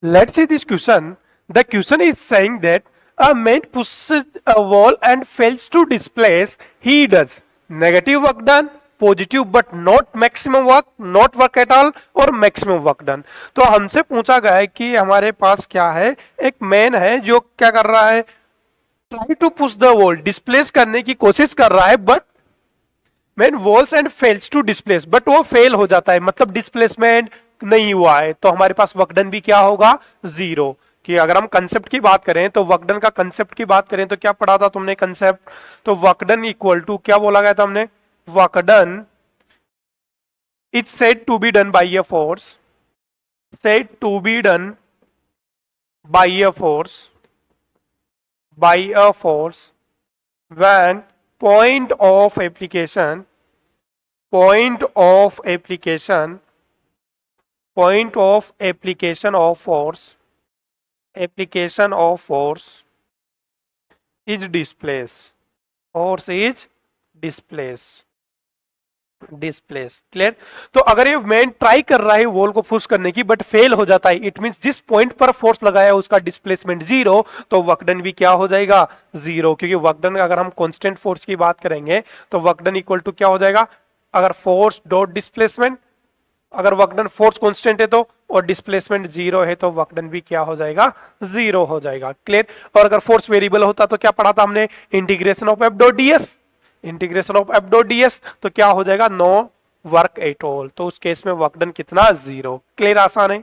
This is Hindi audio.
Let's see this question. The question is saying that a man pushes a wall and fails to displace. He does negative work done, positive but not maximum work, not work at all और मैक्सिमम वर्क डन। तो हमसे पूछा गया है कि हमारे पास क्या है, एक मैन है जो क्या कर रहा है, try to push the wall, displace करने की कोशिश कर रहा है, but man walls and fails to displace, but वो फेल हो जाता है, मतलब डिस्प्लेसमेंट नहीं हुआ है। तो हमारे पास वर्क डन भी क्या होगा, जीरो। कि अगर हम कंसेप्ट की बात करें तो वर्क डन का कंसेप्ट की बात करें तो क्या पढ़ा था तुमने कंसेप्ट, तो वर्क डन इक्वल टू क्या बोला गया था हमने, work done is said to be done by a force, said to be done by a force, by a force when point of application, point of application, point of application of force, application of force is displaced, force is displaced, displace. Clear. तो अगर ये मैन ट्राई कर रहा है वॉल को पुश करने की बट फेल हो जाता है, इट मींस जिस पॉइंट पर फोर्स लगाया है उसका डिस्प्लेसमेंट जीरो, तो वर्क डन भी क्या हो जाएगा, जीरो। क्योंकि वर्क डन अगर हम कांस्टेंट फोर्स की बात करेंगे तो वर्क डन इक्वल टू क्या हो जाएगा, अगर फोर्स डॉट डिस्प्लेसमेंट, अगर वर्क डन फोर्स कांस्टेंट है तो, और डिस्प्लेसमेंट जीरो है तो वर्क डन भी क्या हो जाएगा, जीरो हो जाएगा। क्लियर। और अगर फोर्स वेरिएबल होता तो क्या पढ़ा था हमने, integration of F dot DS, integration of F dot DS, तो क्या हो जाएगा, नो वर्क एट ऑल। तो उस केस में वर्क डन कितना, जीरो। क्लियर, आसान है।